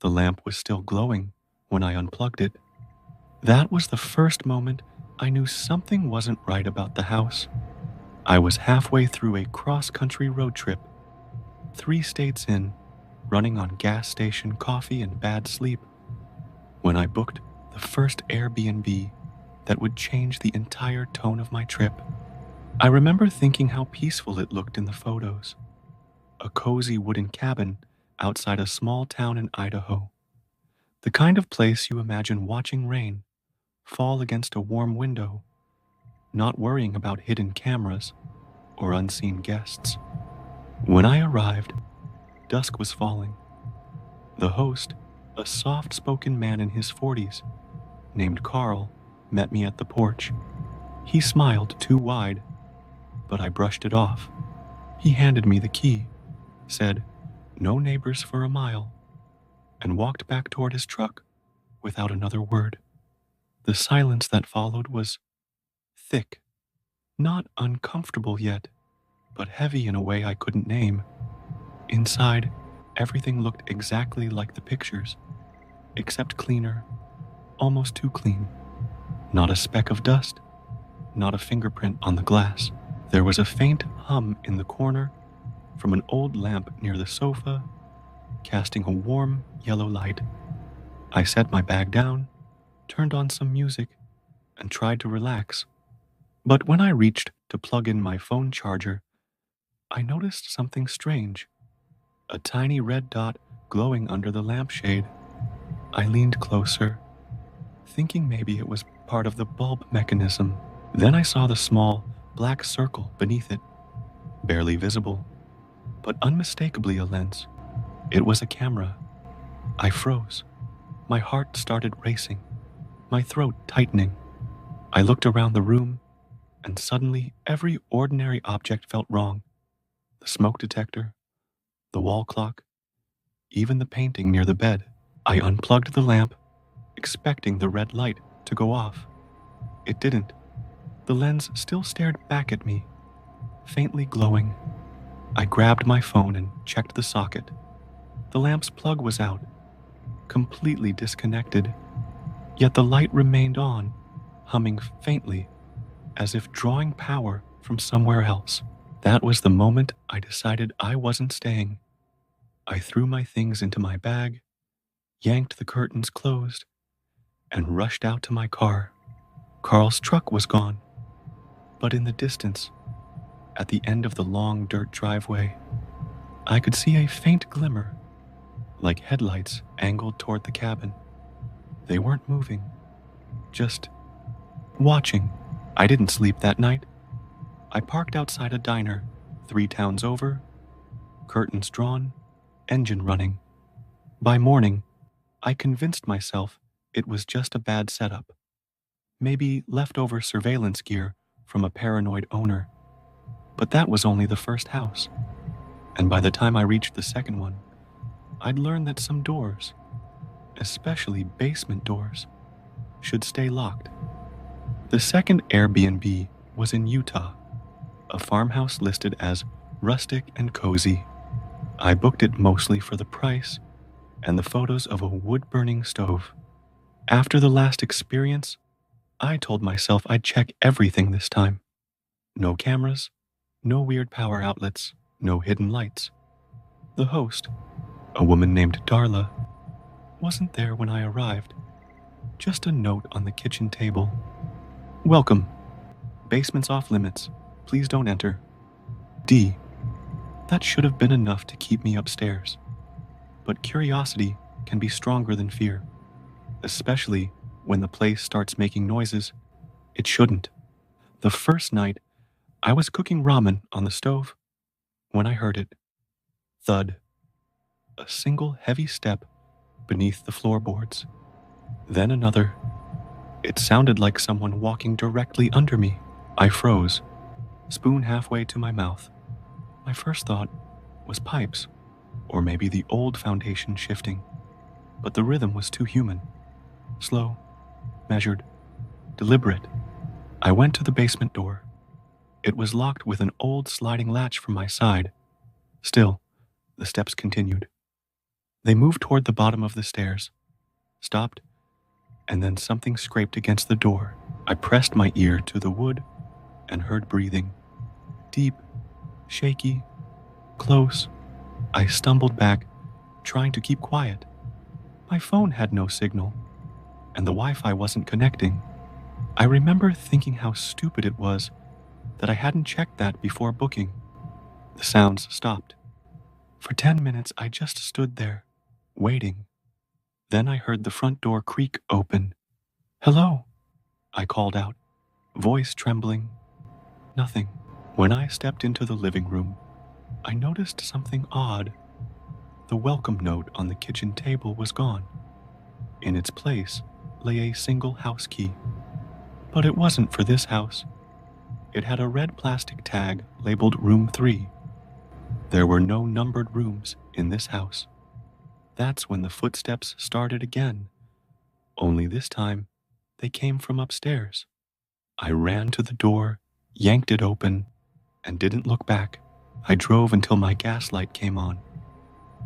The lamp was still glowing when I unplugged it. That was the first moment I knew something wasn't right about the house. I was halfway through a cross-country road trip, 3 states in, running on gas station coffee and bad sleep, when I booked the first Airbnb that would change the entire tone of my trip. I remember thinking how peaceful it looked in the photos. A cozy wooden cabin outside a small town in Idaho. The kind of place you imagine watching rain fall against a warm window, not worrying about hidden cameras or unseen guests. When I arrived, dusk was falling. The host, a soft-spoken man in his 40s, named Carl, met me at the porch. He smiled too wide, but I brushed it off. He handed me the key, said, "No neighbors for a mile," and walked back toward his truck without another word. The silence that followed was thick, not uncomfortable yet, but heavy in a way I couldn't name. Inside, everything looked exactly like the pictures, except cleaner, almost too clean. Not a speck of dust, not a fingerprint on the glass. There was a faint hum in the corner from an old lamp near the sofa, casting a warm yellow light. I set my bag down, turned on some music, and tried to relax. But when I reached to plug in my phone charger, I noticed something strange. A tiny red dot glowing under the lampshade. I leaned closer, thinking maybe it was part of the bulb mechanism. Then I saw the small, black circle beneath it, barely visible, but unmistakably a lens. It was a camera. I froze. My heart started racing, my throat tightening. I looked around the room, and suddenly every ordinary object felt wrong. The smoke detector, the wall clock, even the painting near the bed. I unplugged the lamp, expecting the red light to go off. It didn't. The lens still stared back at me, faintly glowing. I grabbed my phone and checked the socket. The lamp's plug was out, completely disconnected, yet the light remained on, humming faintly, as if drawing power from somewhere else. That was the moment I decided I wasn't staying. I threw my things into my bag, yanked the curtains closed, and rushed out to my car. Carl's truck was gone, but in the distance, at the end of the long dirt driveway, I could see a faint glimmer, like headlights angled toward the cabin. They weren't moving, just watching. I didn't sleep that night. I parked outside a diner 3 towns over, curtains drawn, engine running. By morning, I convinced myself it was just a bad setup, maybe leftover surveillance gear from a paranoid owner. But that was only the first house, and by the time I reached the second one, I'd learned that some doors, especially basement doors, should stay locked. The second Airbnb was in Utah, a farmhouse listed as rustic and cozy. I booked it mostly for the price and the photos of a wood-burning stove. After the last experience, I told myself I'd check everything this time. No cameras, no weird power outlets, no hidden lights. The host, a woman named Darla, wasn't there when I arrived. Just a note on the kitchen table. "Welcome. Basement's off limits. Please don't enter. D." That should have been enough to keep me upstairs. But curiosity can be stronger than fear, especially when the place starts making noises it shouldn't. The first night, I was cooking ramen on the stove when I heard it. Thud. A single heavy step beneath the floorboards. Then another. It sounded like someone walking directly under me. I froze, spoon halfway to my mouth. My first thought was pipes, or maybe the old foundation shifting. But the rhythm was too human. Slow, measured, deliberate. I went to the basement door. It was locked with an old sliding latch from my side. Still, the steps continued. They moved toward the bottom of the stairs, stopped, and then something scraped against the door. I pressed my ear to the wood and heard breathing. Deep, shaky, close. I stumbled back, trying to keep quiet. My phone had no signal, and the Wi-Fi wasn't connecting. I remember thinking how stupid it was that I hadn't checked that before booking. The sounds stopped. For 10 minutes, I just stood there, waiting. Then I heard the front door creak open. "Hello," I called out, voice trembling. Nothing. When I stepped into the living room, I noticed something odd. The welcome note on the kitchen table was gone. In its place lay a single house key. But it wasn't for this house. It had a red plastic tag labeled Room 3. There were no numbered rooms in this house. That's when the footsteps started again. Only this time, they came from upstairs. I ran to the door, yanked it open, and didn't look back. I drove until my gas light came on,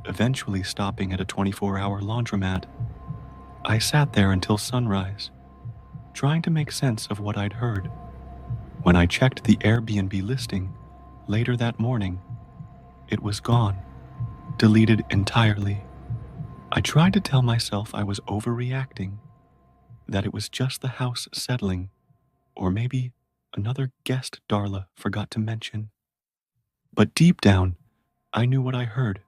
eventually stopping at a 24-hour laundromat. I sat there until sunrise, trying to make sense of what I'd heard. When I checked the Airbnb listing later that morning, it was gone, deleted entirely. I tried to tell myself I was overreacting, that it was just the house settling, or maybe another guest Darla forgot to mention. But deep down, I knew what I heard,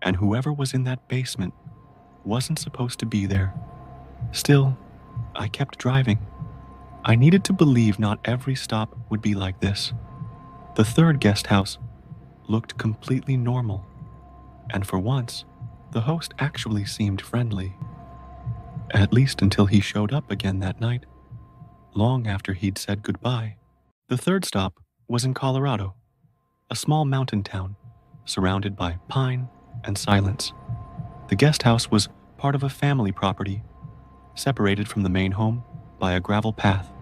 and whoever was in that basement wasn't supposed to be there. Still, I kept driving. I needed to believe not every stop would be like this. The third guest house looked completely normal, and for once, the host actually seemed friendly. At least until he showed up again that night, long after he'd said goodbye. The third stop was in Colorado, a small mountain town surrounded by pine and silence. The guest house was part of a family property, separated from the main home by a gravel path.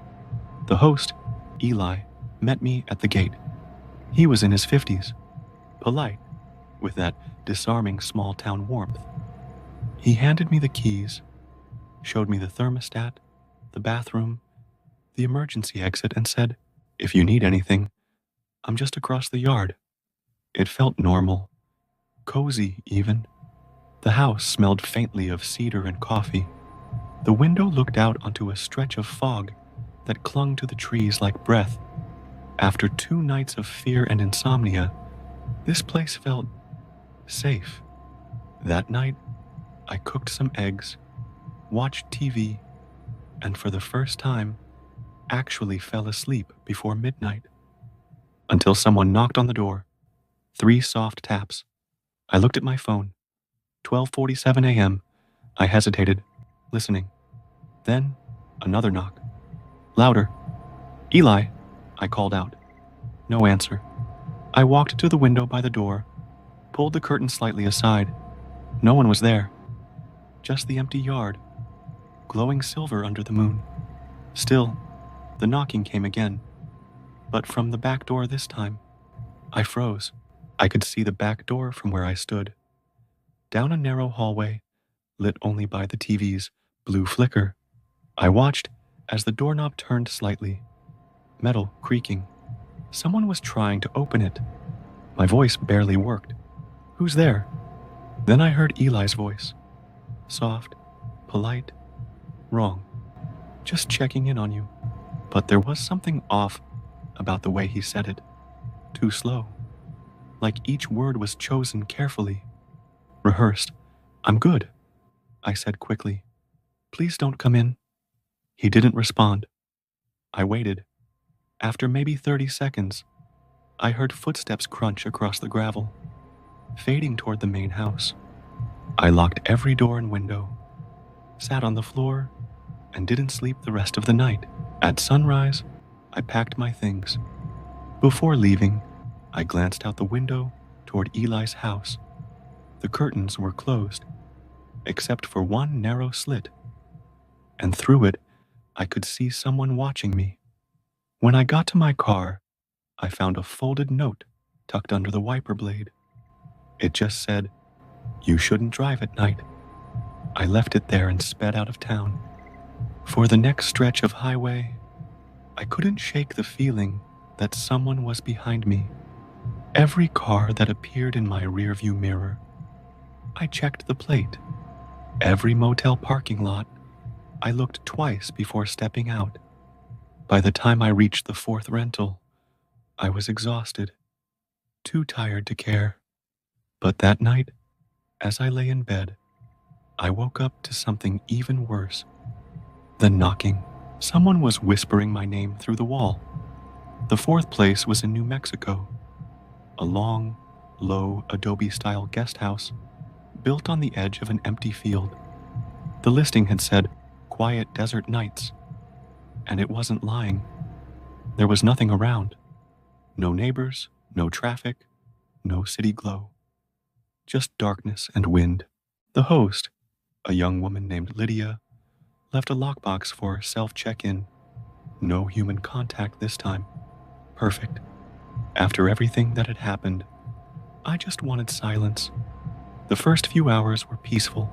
The host, Eli, met me at the gate. He was in his 50s, polite, with that disarming small-town warmth. He handed me the keys, showed me the thermostat, the bathroom, the emergency exit, and said, "If you need anything, I'm just across the yard." It felt normal, cozy even. The house smelled faintly of cedar and coffee. The window looked out onto a stretch of fog that clung to the trees like breath. After 2 nights of fear and insomnia, this place felt safe. That night, I cooked some eggs, watched TV, and for the first time, actually fell asleep before midnight. Until someone knocked on the door. 3 soft taps. I looked at my phone. 12:47 a.m. I hesitated, listening. Then, another knock. Louder. "Eli," I called out. No answer. I walked to the window by the door, pulled the curtain slightly aside. No one was there. Just the empty yard, glowing silver under the moon. Still, the knocking came again, but from the back door this time. I froze. I could see the back door from where I stood. Down a narrow hallway, lit only by the TV's blue flicker. I watched as the doorknob turned slightly, metal creaking. Someone was trying to open it. My voice barely worked. "Who's there?" Then I heard Eli's voice. Soft, polite, wrong. "Just checking in on you." But there was something off about the way he said it. Too slow. Like each word was chosen carefully. Rehearsed. "I'm good," I said quickly. "Please don't come in." He didn't respond. I waited. After maybe 30 seconds, I heard footsteps crunch across the gravel, fading toward the main house. I locked every door and window, sat on the floor, and didn't sleep the rest of the night. At sunrise, I packed my things. Before leaving, I glanced out the window toward Eli's house. The curtains were closed, except for one narrow slit, and through it, I could see someone watching me. When I got to my car, I found a folded note tucked under the wiper blade. It just said, "You shouldn't drive at night." I left it there and sped out of town. For the next stretch of highway, I couldn't shake the feeling that someone was behind me. Every car that appeared in my rearview mirror, I checked the plate. Every motel parking lot, I looked twice before stepping out. By the time I reached the fourth rental, I was exhausted, too tired to care. But that night, as I lay in bed, I woke up to something even worse than knocking. Someone was whispering my name through the wall. The fourth place was in New Mexico, a long, low adobe-style guest house built on the edge of an empty field. The listing had said, "Quiet Desert Nights," and it wasn't lying. There was nothing around. No neighbors, no traffic, no city glow. Just darkness and wind. The host, a young woman named Lydia, left a lockbox for self-check-in. No human contact this time. Perfect. After everything that had happened, I just wanted silence. The first few hours were peaceful.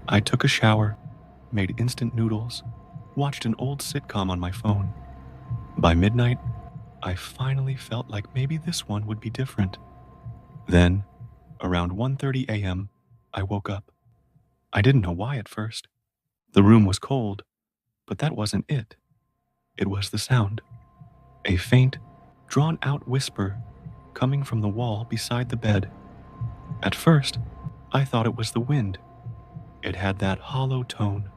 I took a shower, made instant noodles, watched an old sitcom on my phone. By midnight, I finally felt like maybe this one would be different. Then, around 1:30 a.m., I woke up. I didn't know why at first. The room was cold, but that wasn't it. It was the sound. A faint, drawn-out whisper coming from the wall beside the bed. At first, I thought it was the wind. It had that hollow tone,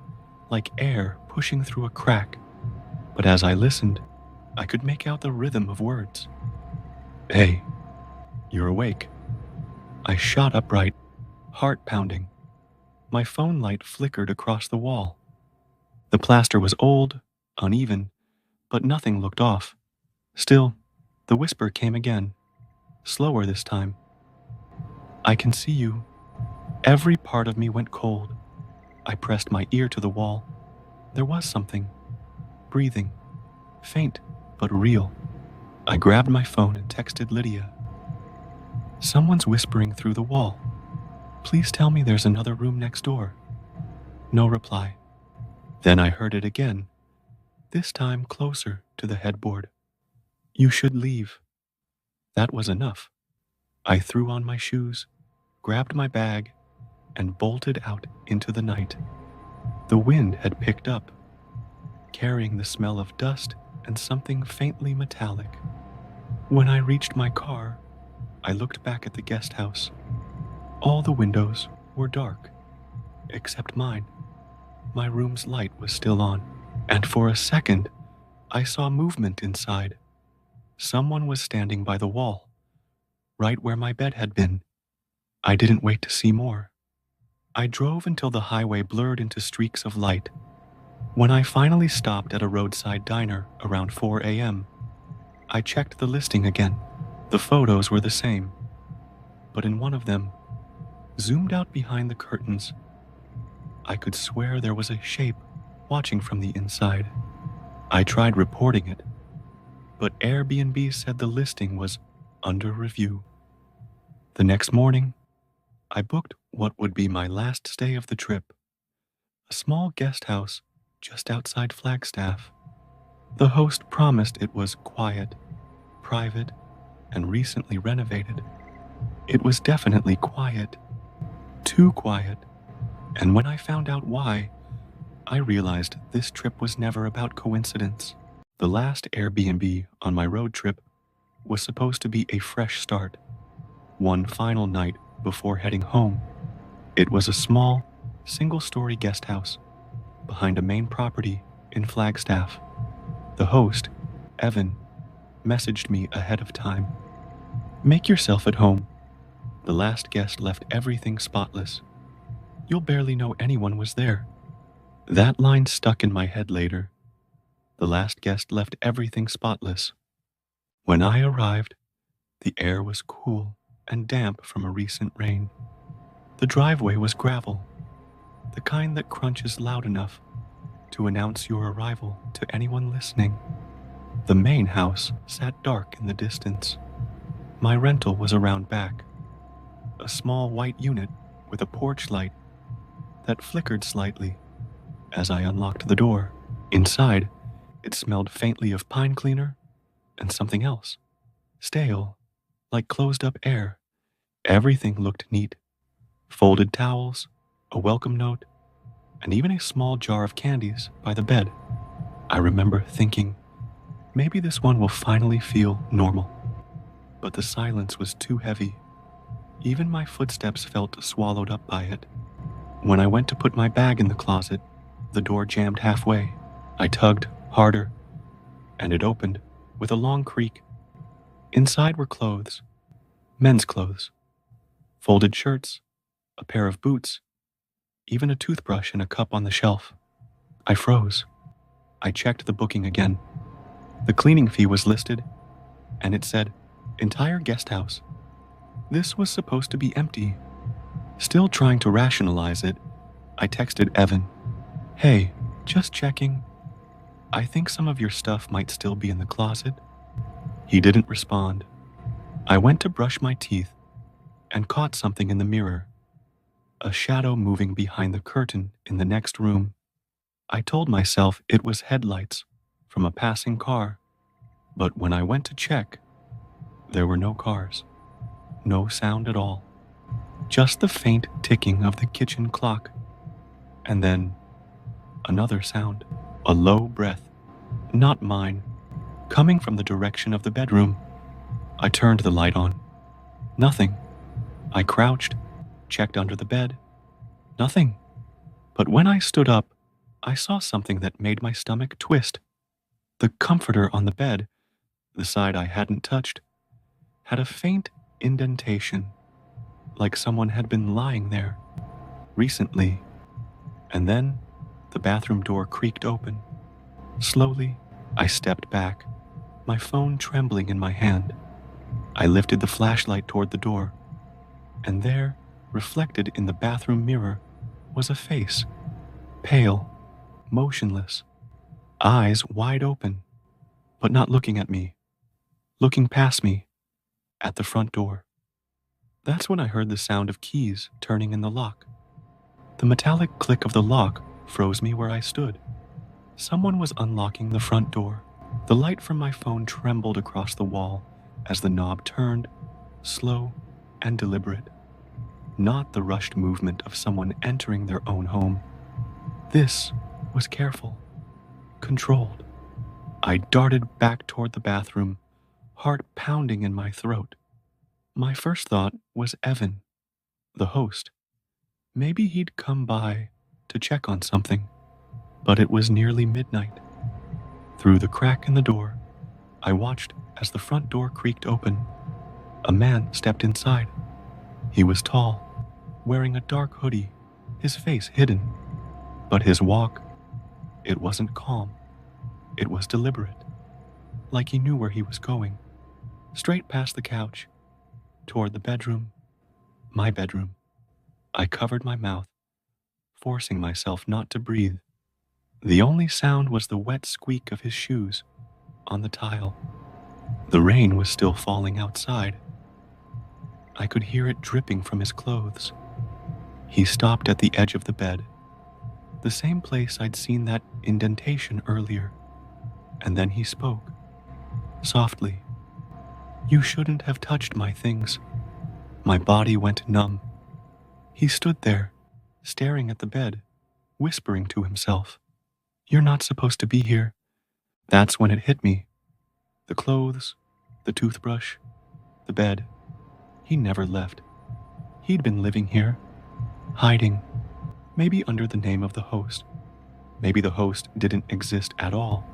like air pushing through a crack. But as I listened, I could make out the rhythm of words. "Hey, you're awake." I shot upright, heart pounding. My phone light flickered across the wall. The plaster was old, uneven, but nothing looked off. Still, the whisper came again, slower this time. "I can see you." Every part of me went cold. I pressed my ear to the wall. There was something. Breathing. Faint, but real. I grabbed my phone and texted Lydia. "Someone's whispering through the wall. Please tell me there's another room next door." No reply. Then I heard it again, this time closer to the headboard. "You should leave." That was enough. I threw on my shoes, grabbed my bag, and bolted out into the night. The wind had picked up, carrying the smell of dust and something faintly metallic. When I reached my car, I looked back at the guest house. All the windows were dark, except mine. My room's light was still on, and for a second, I saw movement inside. Someone was standing by the wall, right where my bed had been. I didn't wait to see more. I drove until the highway blurred into streaks of light. When I finally stopped at a roadside diner around 4 a.m., I checked the listing again. The photos were the same, but in one of them, zoomed out behind the curtains, I could swear there was a shape watching from the inside. I tried reporting it, but Airbnb said the listing was under review. The next morning, I booked what would be my last stay of the trip, a small guest house just outside Flagstaff. The host promised it was quiet, private, and recently renovated. It was definitely quiet, too quiet, and when I found out why, I realized this trip was never about coincidence. The last Airbnb on my road trip was supposed to be a fresh start, one final night before heading home. It was a small, single-story guest house behind a main property in Flagstaff. The host, Evan, messaged me ahead of time. "Make yourself at home. The last guest left everything spotless. You'll barely know anyone was there." That line stuck in my head later. The last guest left everything spotless. When I arrived, the air was cool and damp from a recent rain. The driveway was gravel, the kind that crunches loud enough to announce your arrival to anyone listening. The main house sat dark in the distance. My rental was around back, a small white unit with a porch light that flickered slightly as I unlocked the door. Inside, it smelled faintly of pine cleaner and something else, stale, like closed up air. Everything looked neat: folded towels, a welcome note, and even a small jar of candies by the bed. I remember thinking, maybe this one will finally feel normal. But the silence was too heavy. Even my footsteps felt swallowed up by it. When I went to put my bag in the closet, the door jammed halfway. I tugged harder, and it opened with a long creak. Inside were clothes, men's clothes, folded shirts, a pair of boots, even a toothbrush and a cup on the shelf. I froze. I checked the booking again. The cleaning fee was listed, and it said, entire guest house. This was supposed to be empty. Still trying to rationalize it, I texted Evan, "Hey, just checking. I think some of your stuff might still be in the closet." He didn't respond. I went to brush my teeth and caught something in the mirror, a shadow moving behind the curtain in the next room. I told myself it was headlights from a passing car, but when I went to check, there were no cars, no sound at all, just the faint ticking of the kitchen clock. And then another sound, a low breath, not mine, coming from the direction of the bedroom. I turned the light on. Nothing. I crouched, checked under the bed. Nothing. But when I stood up, I saw something that made my stomach twist. The comforter on the bed, the side I hadn't touched, had a faint indentation, like someone had been lying there recently. And then the bathroom door creaked open. Slowly, I stepped back, my phone trembling in my hand. I lifted the flashlight toward the door, and there, reflected in the bathroom mirror, was a face, pale, motionless, eyes wide open, but not looking at me, looking past me, at the front door. That's when I heard the sound of keys turning in the lock. The metallic click of the lock froze me where I stood. Someone was unlocking the front door. The light from my phone trembled across the wall as the knob turned, slow and deliberate. Not the rushed movement of someone entering their own home. This was careful, controlled. I darted back toward the bathroom, heart pounding in my throat. My first thought was Evan, the host. Maybe he'd come by to check on something, but it was nearly midnight. Through the crack in the door, I watched as the front door creaked open. A man stepped inside. He was tall, wearing a dark hoodie, his face hidden. But his walk, it wasn't calm. It was deliberate, like he knew where he was going. Straight past the couch, toward the bedroom, my bedroom. I covered my mouth, forcing myself not to breathe. The only sound was the wet squeak of his shoes on the tile. The rain was still falling outside. I could hear it dripping from his clothes. He stopped at the edge of the bed, the same place I'd seen that indentation earlier, and then he spoke, softly. "You shouldn't have touched my things." My body went numb. He stood there, staring at the bed, whispering to himself, "You're not supposed to be here." That's when it hit me. The clothes, the toothbrush, the bed. He never left. He'd been living here, hiding, maybe under the name of the host. Maybe the host didn't exist at all.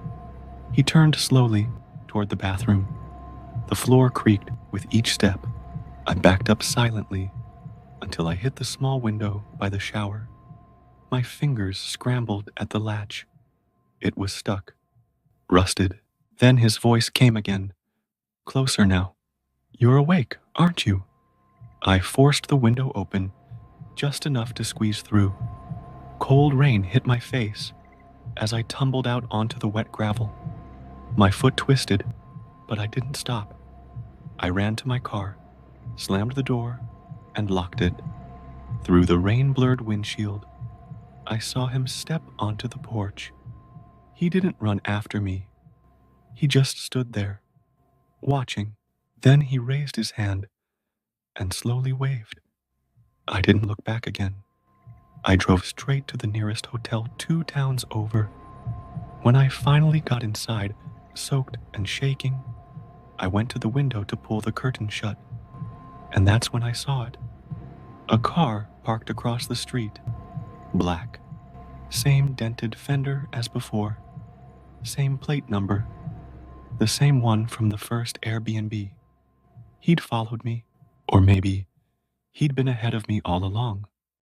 He turned slowly toward the bathroom. The floor creaked with each step. I backed up silently until I hit the small window by the shower. My fingers scrambled at the latch. It was stuck, rusted. Then his voice came again, closer now. "You're awake, aren't you?" I forced the window open, just enough to squeeze through. Cold rain hit my face as I tumbled out onto the wet gravel. My foot twisted, but I didn't stop. I ran to my car, slammed the door, and locked it. Through the rain-blurred windshield, I saw him step onto the porch. He didn't run after me. He just stood there, watching. Then he raised his hand and slowly waved. I didn't look back again. I drove straight to the nearest hotel 2 towns over. When I finally got inside, soaked and shaking, I went to the window to pull the curtain shut. And that's when I saw it. A car parked across the street. Black. Same dented fender as before. Same plate number. The same one from the first Airbnb. He'd followed me. Or maybe he'd been ahead of me all along.